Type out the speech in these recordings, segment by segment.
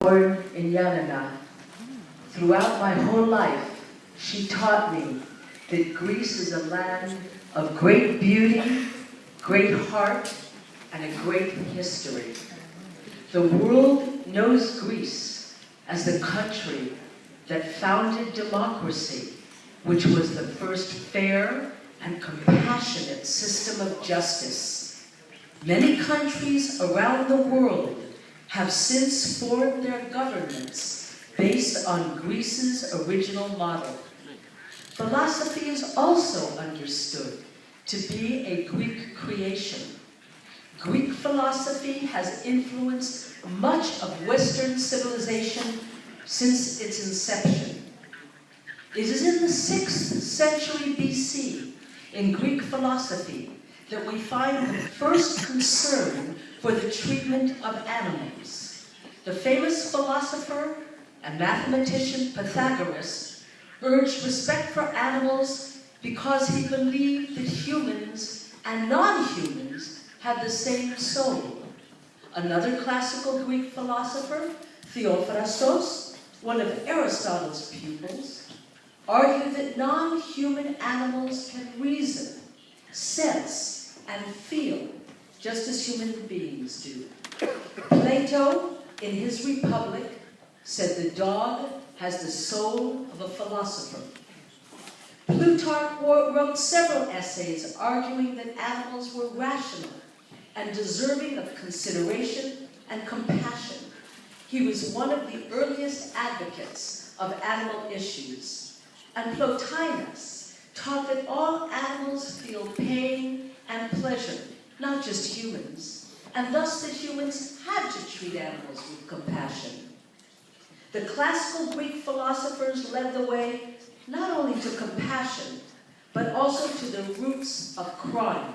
Born in Yanina. Throughout my whole life, she taught me that Greece is a land of great beauty, great heart, and a great history. The world knows Greece as the country that founded democracy, which was the first fair and compassionate system of justice. Many countries around the world have since formed their governments based on Greece's original model. Philosophy is also understood to be a Greek creation. Greek philosophy has influenced much of Western civilization since its inception. It is in the 6th century BC, in Greek philosophy, that we find the first concern for the treatment of animals. The famous philosopher and mathematician Pythagoras urged respect for animals because he believed that humans and non-humans had the same soul. Another classical Greek philosopher, Theophrastos, one of Aristotle's pupils, argued that non-human animals can reason, sense, and feel just as human beings do. Plato, in his Republic, said the dog has the soul of a philosopher. Plutarch wrote several essays arguing that animals were rational and deserving of consideration and compassion. He was one of the earliest advocates of animal issues. And Plotinus taught that all animals feel pain and pleasure, not just humans, and thus that humans had to treat animals with compassion. The classical Greek philosophers led the way not only to compassion, but also to the roots of crime.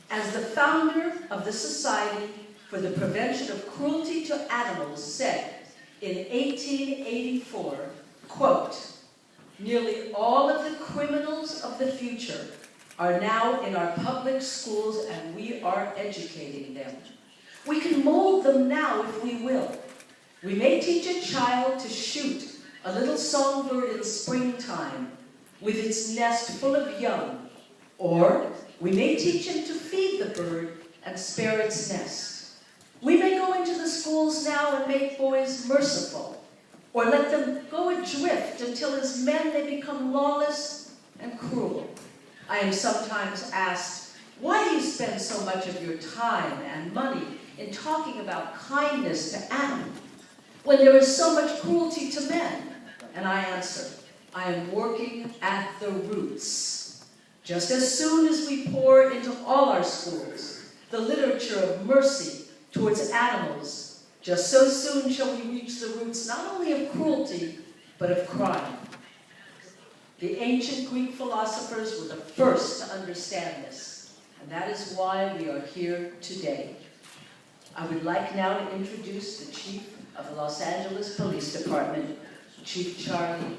As the founder of the Society for the Prevention of Cruelty to Animals said in 1884, quote, "Nearly all of the criminals of the future are now in our public schools and we are educating them. We can mold them now if we will. We may teach a child to shoot a little songbird in springtime with its nest full of young, or we may teach him to feed the bird and spare its nest. We may go into the schools now and make boys merciful, or let them go adrift until as men they become lawless and cruel. I am sometimes asked, why do you spend so much of your time and money in talking about kindness to animals when there is so much cruelty to men? And I answer, I am working at the roots. Just as soon as we pour into all our schools the literature of mercy towards animals, just so soon shall we reach the roots not only of cruelty, but of crime. The ancient Greek philosophers were the first to understand this, and that is why we are here today. I would like now to introduce the Chief of the Los Angeles Police Department, Chief Charlie